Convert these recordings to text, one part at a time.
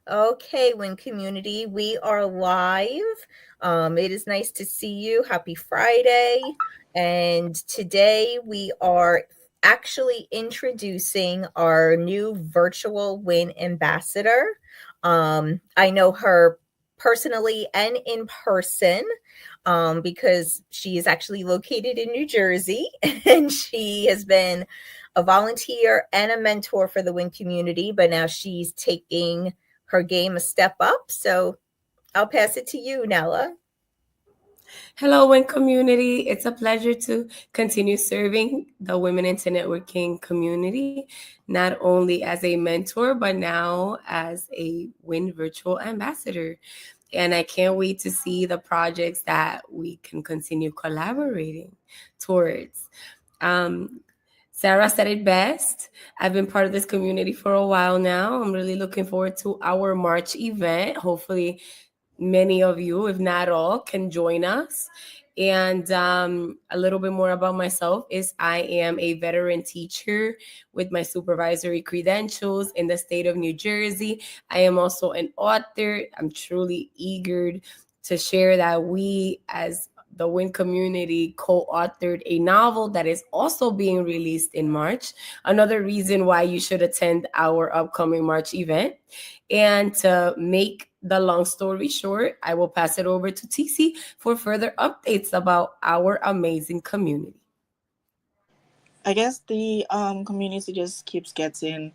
Okay, WIN community, we are live. It is nice to see you. Happy Friday. And today we are actually introducing our new virtual WIN ambassador. I know her personally and in person because she is actually located in New Jersey and she has been a volunteer and a mentor for the WIN community, but now she's taking her game a step up. So I'll pass it to you, Nella. Hello, WIN community. It's a pleasure to continue serving the Women into Networking community, not only as a mentor, but now as a WIN virtual ambassador. And I can't wait to see the projects that we can continue collaborating towards. Um, Sarah said it best. I've been part of this community for a while now. I'm really looking forward to our March event. Hopefully, many of you, if not all, can join us. And a little bit more about myself is I am a veteran teacher with my supervisory credentials in the state of New Jersey. I am also an author. I'm truly eager to share that we, as the WIN community, co-authored a novel that is also being released in March. Another reason why you should attend our upcoming March event. And to make the long story short, I will pass it over to TC for further updates about our amazing community. I guess the community just keeps getting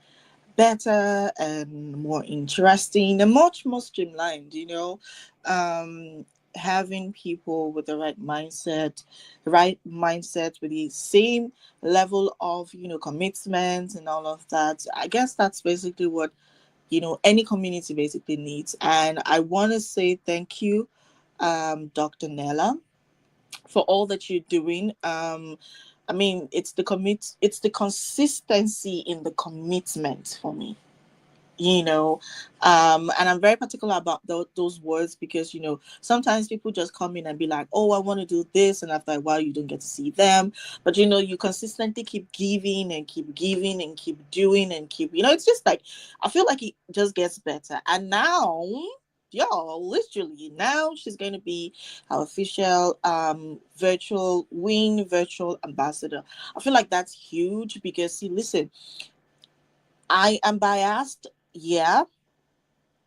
better and more interesting and much more streamlined, having people with the right mindset with the same level of, commitment and all of that. I guess that's basically what, any community basically needs. And I want to say thank you, Dr. Nella, for all that you're doing. I mean, it's the consistency in the commitment for me, and I'm very particular about those words because sometimes people just come in and be like, oh, I want to do this, and after a while you don't get to see them. But you consistently keep giving and keep giving and keep doing and keep, it's just like I feel like it just gets better. And now, y'all, literally now she's going to be our official virtual WIN virtual ambassador. I feel like that's huge because, see, listen, I am biased, yeah,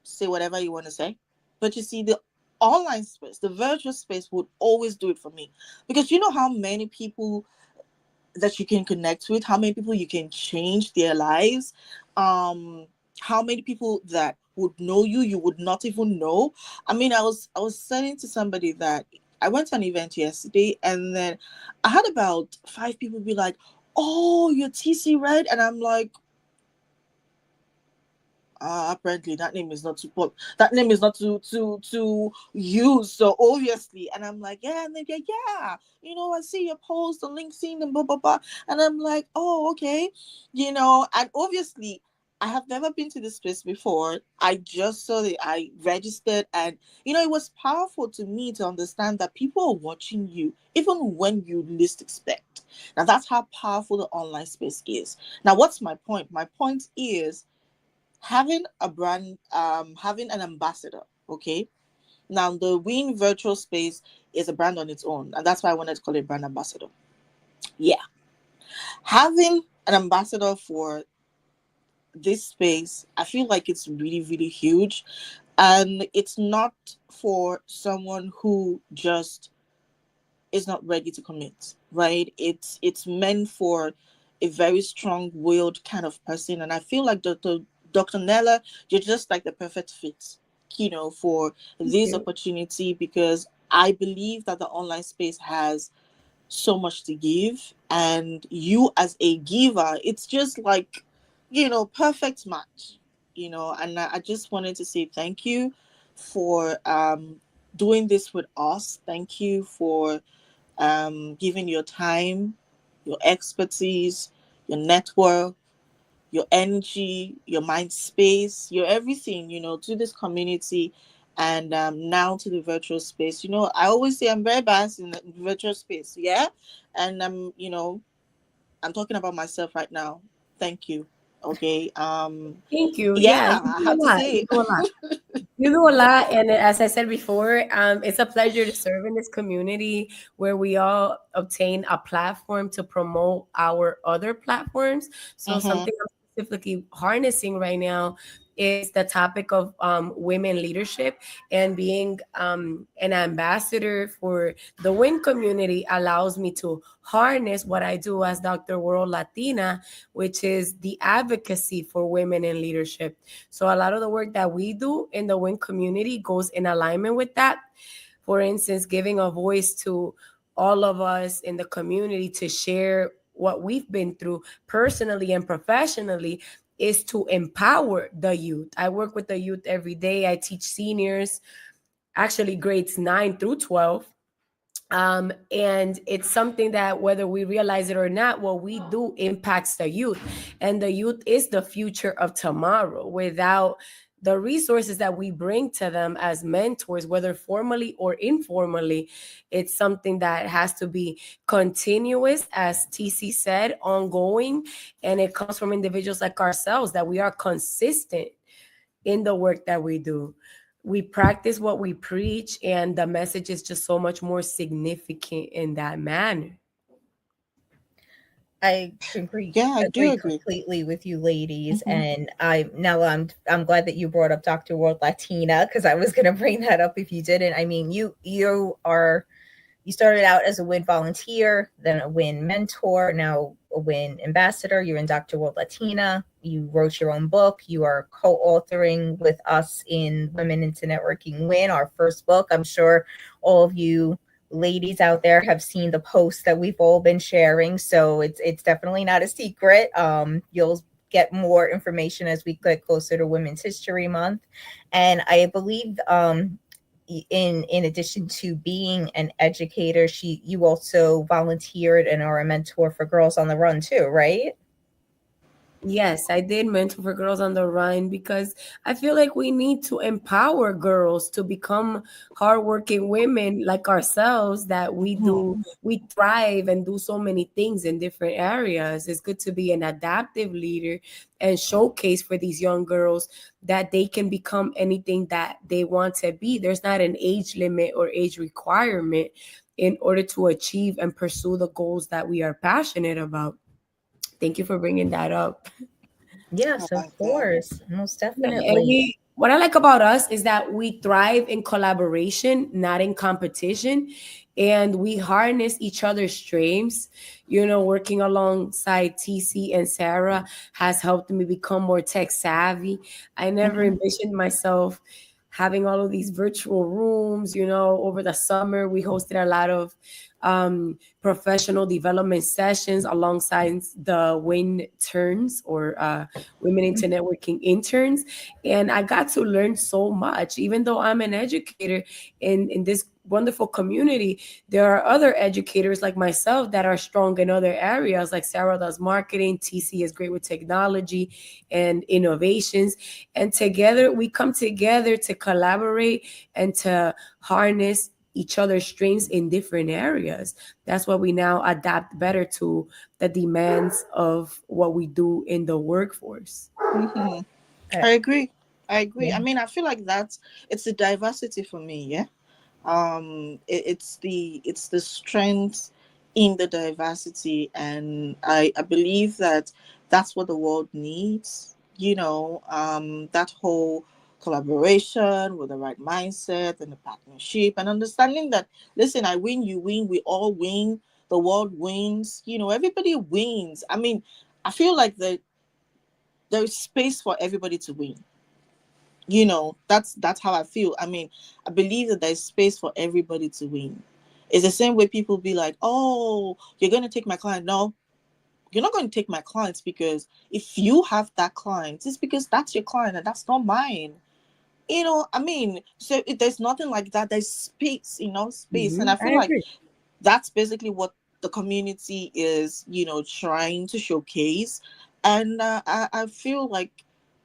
say whatever you want to say. But you see, the online space, the virtual space would always do it for me. Because you know how many people that you can connect with, how many people you can change their lives, how many people that would know you would not even know. I mean, I was saying to somebody that I went to an event yesterday and then I had about 5 people be like, oh, you're TC, right? And I'm like, apparently that name is not that name is not to use, so obviously. And I'm like, yeah. And then yeah, I see your post on LinkedIn and blah blah blah. And I'm like, oh, okay. And obviously I have never been to this place before. I just saw it, I registered, and it was powerful to me to understand that people are watching you even when you least expect. Now that's how powerful the online space is. Now what's my point? My point is having a brand, having an ambassador. Okay, now the WIN virtual space is a brand on its own, and that's why I wanted to call it brand ambassador. Yeah, having an ambassador for this space, I feel like it's really really huge, and it's not for someone who just is not ready to commit, right? It's meant for a very strong-willed kind of person, and I feel like Dr. Nella, you're just like the perfect fit, for Thank this you. opportunity because I believe that the online space has so much to give, and you as a giver, it's just like, perfect match, and I just wanted to say thank you for doing this with us. Thank you for giving your time, your expertise, your network, your energy, your mind space, your everything, to this community, and now to the virtual space. I always say I'm very biased in the virtual space, yeah? And I'm talking about myself right now. Thank you. Okay. Thank you. Yeah, Yeah, you I do a have to lot. You say. do a lot. You do a lot, and as I said before, it's a pleasure to serve in this community where we all obtain a platform to promote our other platforms. So Mm-hmm. something I'm specifically harnessing right now is the topic of women leadership, and being an ambassador for the WIN community allows me to harness what I do as Dr. World Latina, which is the advocacy for women in leadership. So a lot of the work that we do in the WIN community goes in alignment with that. For instance, giving a voice to all of us in the community to share what we've been through personally and professionally is to empower the youth. I work with the youth every day. I teach seniors, actually grades 9 through 12. And it's something that, whether we realize it or not, what we do impacts the youth. And the youth is the future of tomorrow. Without the resources that we bring to them as mentors, whether formally or informally, it's something that has to be continuous, as TC said, ongoing. And it comes from individuals like ourselves, that we are consistent in the work that we do. We practice what we preach, and the message is just so much more significant in that manner. I agree Yeah, I do agree agree. completely with you ladies, Mm-hmm. and I'm glad that you brought up Dr. World Latina, because I was going to bring that up if you didn't. I mean, you started out as a WIN volunteer, then a WIN mentor, now a WIN ambassador. You're in Dr. World Latina. You wrote your own book. You are co-authoring with us in Women into Networking WIN, our first book. I'm sure all of you ladies out there have seen the posts that we've all been sharing, so it's definitely not a secret. You'll get more information as we get closer to Women's History Month, and I believe in addition to being an educator, you also volunteered and are a mentor for Girls on the Run too, right? Yes, I did mentor for Girls on the Run because I feel like we need to empower girls to become hardworking women like ourselves, that Mm-hmm. we thrive and do so many things in different areas. It's good to be an adaptive leader and showcase for these young girls that they can become anything that they want to be. There's not an age limit or age requirement in order to achieve and pursue the goals that we are passionate about. Thank you for bringing that up. I Yes, of like that. course, most Yeah, and definitely. what I like about us is that we thrive in collaboration, not in competition. And we harness each other's strengths. You know, working alongside TC and Sarah has helped me become more tech savvy. I never Mm-hmm. envisioned myself having all of these virtual rooms. You know, over the summer, we hosted a lot of professional development sessions alongside the WIN turns, or Women into Networking interns. And I got to learn so much. Even though I'm an educator in this wonderful community, there are other educators like myself that are strong in other areas. Like Sarah does marketing, TC is great with technology and innovations. And together, we come together to collaborate and to harness each other's strengths in different areas. That's why we now adapt better to the demands of what we do in the workforce. Mm-hmm. Uh, I agree. I agree. I yeah. mean, I feel like it's the diversity for me. Yeah. It's the strength in the diversity, and I believe that that's what the world needs. That whole collaboration with the right mindset and the partnership, and understanding that, listen, I win, you win, we all win, the world wins, everybody wins. I mean, I feel like there's space for everybody to win. That's how I feel. I mean, I believe that there's space for everybody to win. It's the same way people be like, oh, you're going to take my client. No, you're not going to take my clients, because if you have that client, it's because that's your client and that's not mine. I mean, so there's nothing like that. There's space, space. And I I feel like agree. that's basically what the community is, trying to showcase. And I feel like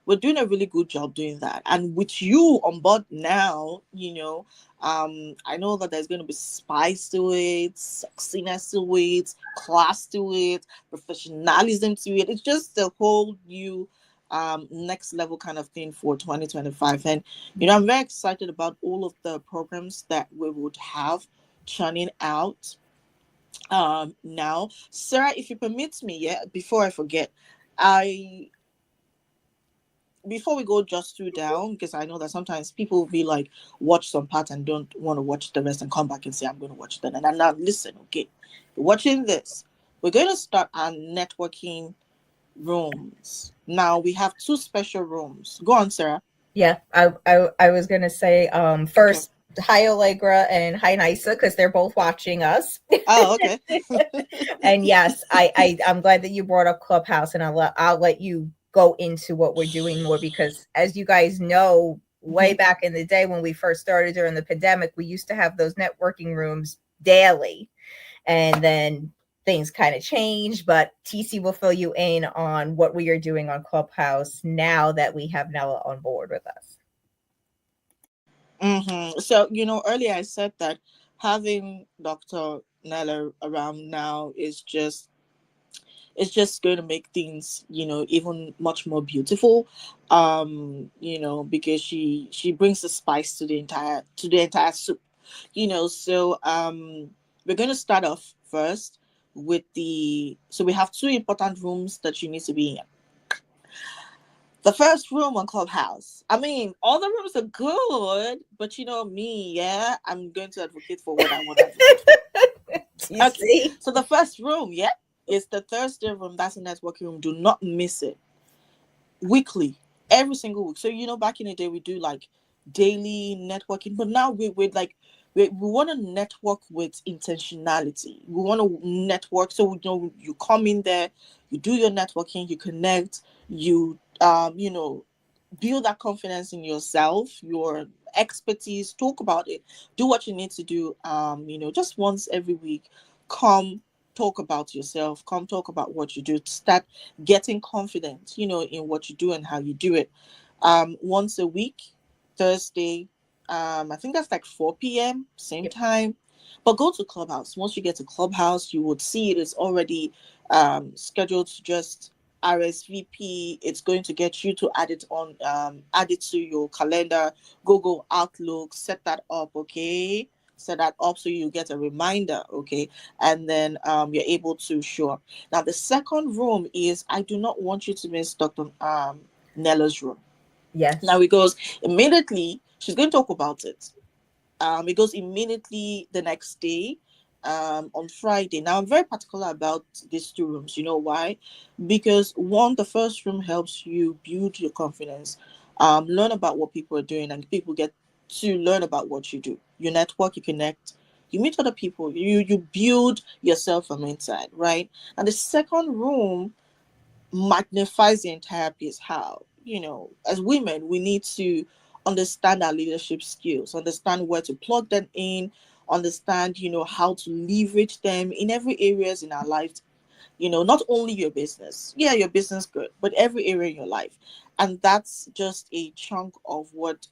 we're doing a really good job doing that. And with you on board now, I know that there's going to be spice to it, sexiness to it, class to it, professionalism to it. It's just a whole new next level kind of thing for 2025. And I'm very excited about all of the programs that we would have churning out now. Sarah, if you permit me, yeah, before I forget, I before we go just through down, because I know that sometimes people will be like, watch some part and don't want to watch the rest and come back and say, I'm going to watch that. And I'm not, listen, okay, you're watching this. We're going to start our networking rooms. Now we have two special rooms. Go on, Sarah. Yeah, I was gonna say Okay. first hi Allegra and hi Nisa because they're both watching us. Oh, okay. And yes, I'm glad that you brought up Clubhouse, and I'll let you go into what we're doing more because as you guys know, way Mhm. back in the day when we first started during the pandemic, we used to have those networking rooms daily, and then things kind of changed. But TC will fill you in on what we are doing on Clubhouse now that we have Nella on board with us. So, earlier I said that having Dr. Nella around now is just it's just going to make things even much more beautiful, because she brings the spice to the entire soup. So we're going to start off first with the so we have two important rooms that you need to be in. The first room on Clubhouse. I mean, all the rooms are good, but you know me, yeah, I'm going to advocate for what I want to advocate for. You Okay, see? so the first room, yeah, is the Thursday room. That's a networking room. Do not miss it. Weekly, every single week. So back in the day, we do like daily networking, but now we're like we want to network with intentionality. We want to network, so you come in there, you do your networking, you connect, you build that confidence in yourself, your expertise, talk about it, do what you need to do. Just once every week, come talk about yourself, come talk about what you do, start getting confident, in what you do and how you do it. Once a week, Thursday, I think that's like 4 p.m., same Yep. time. But go to Clubhouse. Once you get to Clubhouse, you would see it is already scheduled to just RSVP. It's going to get you to add it to your calendar, Google Outlook, set that up, okay? Set that up so you get a reminder, okay? And then you're able to show up. Now, the second room is I do not want you to miss Dr. Nella's room. Now, Yes. it goes immediately, she's going to talk about it. It goes immediately the next day, on Friday. Now, I'm very particular about these two rooms. You know why? Because one, the first room helps you build your confidence, learn about what people are doing, and people get to learn about what you do. You network, you connect, you meet other people, you build yourself from inside, right? And the second room magnifies the entire piece. How? As women, we need to understand our leadership skills, understand where to plug them in, understand, how to leverage them in every areas in our life. Not only your business. Yeah, your business good, but every area in your life. And that's just a chunk of what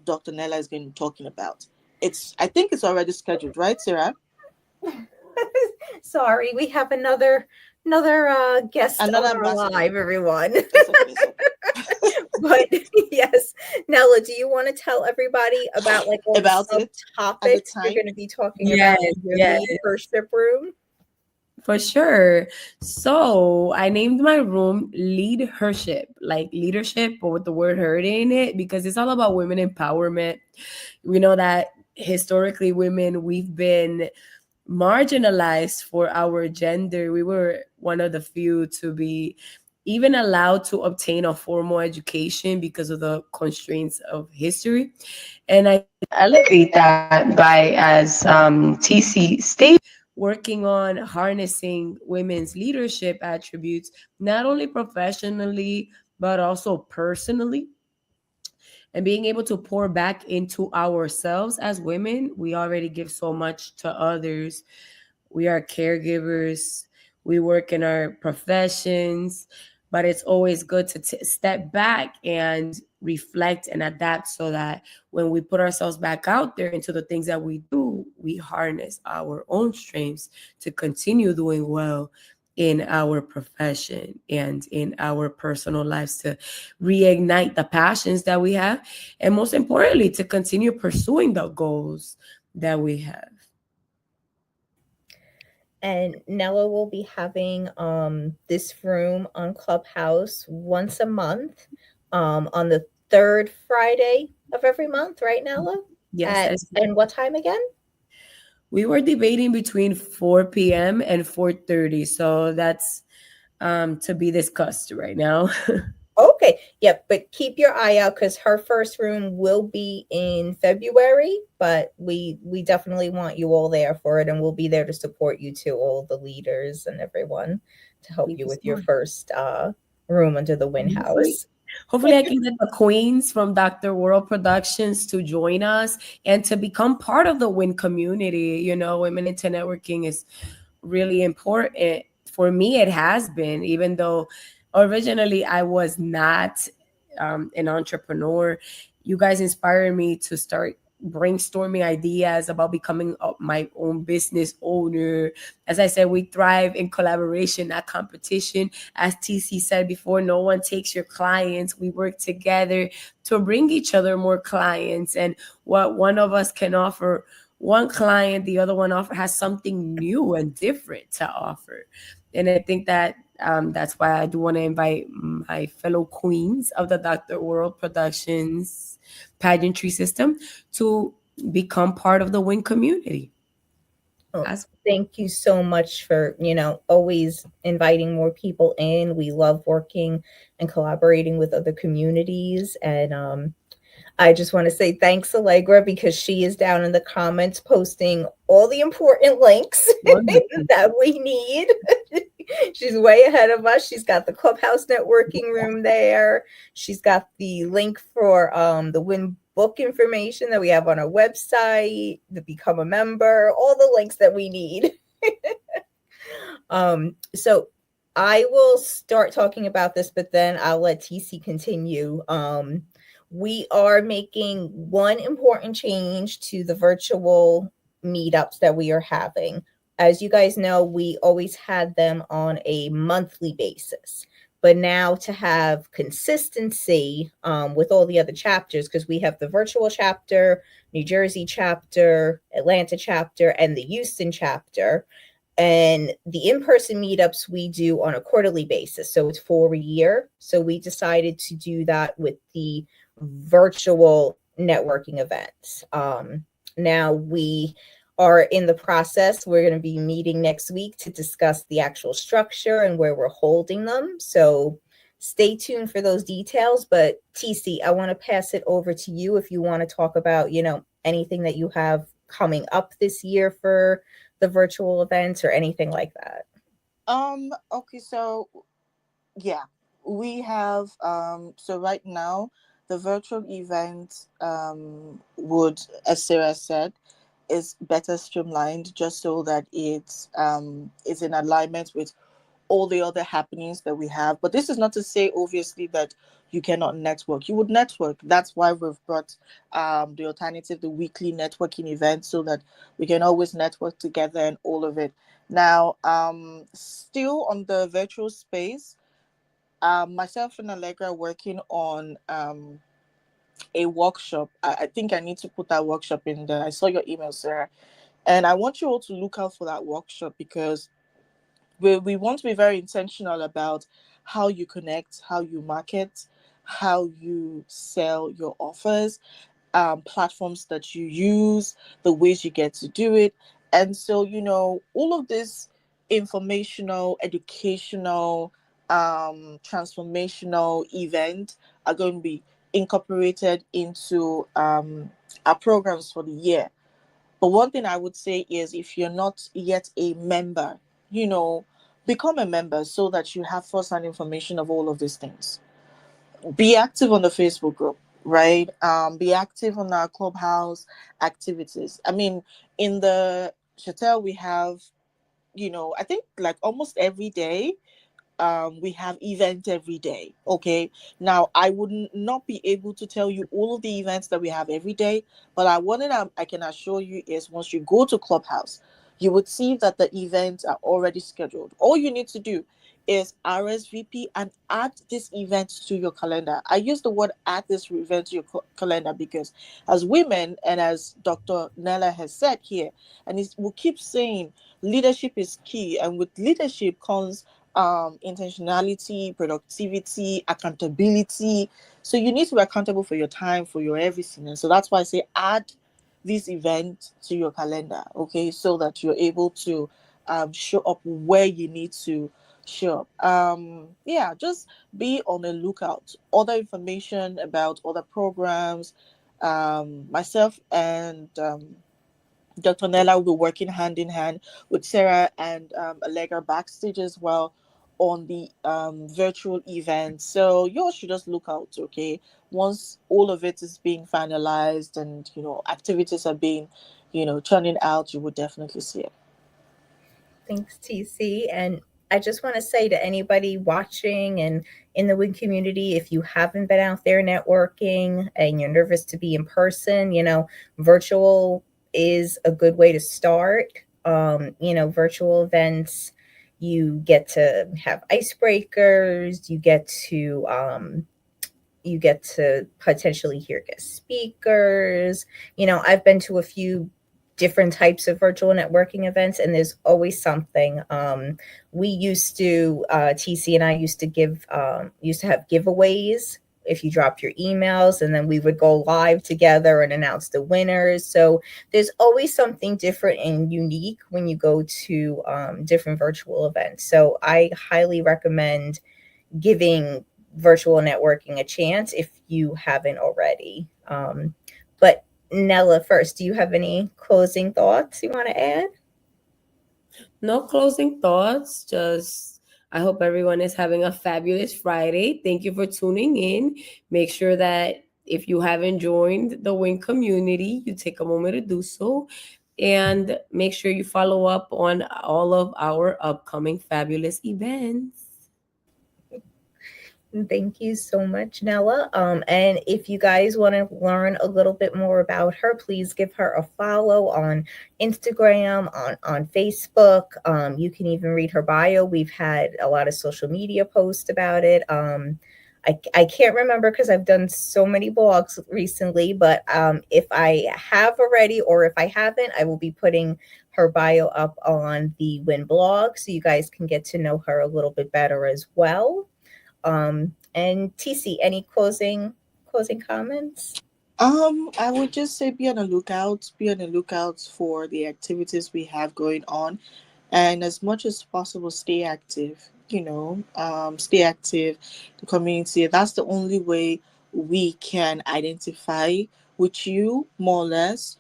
Dr. Nella is going to be talking about. I think it's already scheduled, right, Sarah? Sorry, we have another guest on Another our ambassador. live, everyone. It's okay, it's okay. But yes, Nella, do you want to tell everybody about like all the About it and the subtopics you're time. going to be talking Yes, about in your yes. leadership room? For sure. So I named my room Leadership, like leadership, but with the word herd in it, because it's all about women empowerment. We know that historically, women, we've been marginalized for our gender. We were one of the few to be even allowed to obtain a formal education because of the constraints of history. And I elevate that by, as TC stated, working on harnessing women's leadership attributes, not only professionally, but also personally, and being able to pour back into ourselves as women. We already give so much to others. We are caregivers, we work in our professions, but it's always good to step back and reflect and adapt, so that when we put ourselves back out there into the things that we do, we harness our own strengths to continue doing well in our profession and in our personal lives, to reignite the passions that we have, and most importantly, to continue pursuing the goals that we have. And Nella will be having this room on Clubhouse once a month, on the third Friday of every month, right, Nella? Yes, At that's and what time again? we were debating between 4 p.m. and 4:30, so that's to be discussed right now. Okay, yep, but keep your eye out because her first room will be in February, but we definitely want you all there for it, and we'll be there to support you too, all the leaders and everyone, to help Thank you you with so your much. first room under the Win Hopefully, House. hopefully I can get the queens from Dr. World Productions to join us and to become part of the WIN community. You know, women into networking is really important. For me, it has been, even though originally I was not an entrepreneur. You guys inspired me to start brainstorming ideas about becoming my own business owner. As I said, we thrive in collaboration, not competition. As TC said before, no one takes your clients. We work together to bring each other more clients. And what one of us can offer one client, the other one offer has something new and different to offer. And I think that that's why I do want to invite my fellow queens of the Dr. World Productions pageantry system to become part of the WIN community. Oh, As thank you so much for, always inviting more people in. We love working and collaborating with other communities. And I just want to say thanks, Allegra, because she is down in the comments posting all the important links wonderful. that we need. She's way ahead of us. She's got the Clubhouse networking room there. She's got the link for the Win book information that we have on our website, to become a member, all the links that we need. So I will start talking about this, but then I'll let TC continue. We are making one important change to the virtual meetups that we are having. As you guys know, we always had them on a monthly basis. But now to have consistency with all the other chapters, because we have the virtual chapter, New Jersey chapter, Atlanta chapter, and the Houston chapter, and the in-person meetups we do on a quarterly basis, so it's for a year. So we decided to do that with the virtual networking events. Now we are in the process. We're going to be meeting next week to discuss the actual structure and where we're holding them, so stay tuned for those details. But TC, I want to pass it over to you if you want to talk about anything that you have coming up this year for the virtual events or anything like that. Okay, so yeah, we have so right now the virtual event would, as Sarah said, is better streamlined just so that it's is in alignment with all the other happenings that we have. But this is not to say, obviously, that you cannot network. You would network. That's why we've brought the alternative, the weekly networking event, so that we can always network together and all of it. Now, still on the virtual space, myself and Allegra are working on a workshop. I think I need to put that workshop in there. I saw your email, Sarah. And I want you all to look out for that workshop because we want to be very intentional about how you connect, how you market, how you sell your offers, platforms that you use, the ways you get to do it. And so, all of this informational, educational, transformational event are going to be incorporated into our programs for the year. But one thing I would say is if you're not yet a member, you know, become a member so that you have first-hand information of all of these things. Be active on the Facebook group, right? Be active on our clubhouse activities. I mean, in the Chatel, we have, I think like almost every day, we have events every day. Okay, now I would not be able to tell you all of the events that we have every day, but I can assure you is once you go to Clubhouse, you would see that the events are already scheduled. All you need to do is RSVP and add this event to your calendar. I use the word add this event to your calendar because as women, and as Dr. Nella has said here, and we'll keep saying, leadership is key, and with leadership comes intentionality, productivity, accountability. So you need to be accountable for your time, for your everything. And so that's why I say add this event to your calendar, okay, so that you're able to show up where you need to show up. Yeah, just be on the lookout. Other information about other programs, myself and Dr. Nella will be working hand in hand with Sarah and Allegra backstage as well on the virtual event. So you all should just look out, okay? Once all of it is being finalized and activities are being, churning out, you will definitely see it. Thanks, TC. And I just want to say to anybody watching and in the WIN community, if you haven't been out there networking and you're nervous to be in person, virtual is a good way to start. Virtual events, you get to have icebreakers, you get to potentially hear guest speakers. I've been to a few different types of virtual networking events, and there's always something. We used to, TC and I used to have giveaways if you dropped your emails, and then we would go live together and announce the winners. So there's always something different and unique when you go to different virtual events. So I highly recommend giving virtual networking a chance if you haven't already. But Nella, first, do you have any closing thoughts you want to add? No closing thoughts. Just I hope everyone is having a fabulous Friday. Thank you for tuning in. Make sure that if you haven't joined the WIN community, you take a moment to do so. And make sure you follow up on all of our upcoming fabulous events. Thank you so much, Nella. And if you guys want to learn a little bit more about her, please give her a follow on Instagram, on Facebook. You can even read her bio. We've had a lot of social media posts about it. I can't remember because I've done so many blogs recently, but if I have already or if I haven't, I will be putting her bio up on the WIN blog so you guys can get to know her a little bit better as well. And TC, any closing comments? I would just say be on the lookout. Be on the lookout for the activities we have going on, and as much as possible, stay active. Stay active. The community. That's the only way we can identify with you more or less.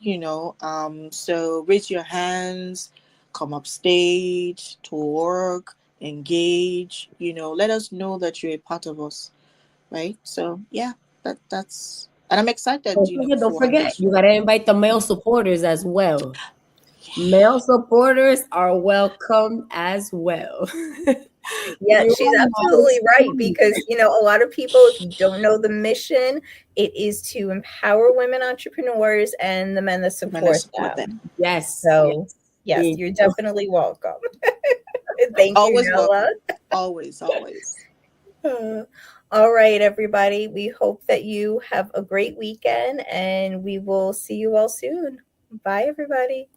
So raise your hands, come up stage, talk, engage. Let us know that you're a part of us, right? So yeah, that's and I'm excited, Don't for forget, next you week. gotta invite the male supporters as well. Male supporters are welcome as well. Yeah, You she's are not absolutely right excluded. because a lot of people, if you don't know the mission, it is to empower women entrepreneurs and the men that I'm gonna support support them. them. Yes, yes. So, yes, Thank you're you. definitely welcome. Thank you, Always Nella. welcome. Always, always. Uh, All right, everybody. We hope that you have a great weekend and we will see you all soon. Bye, everybody.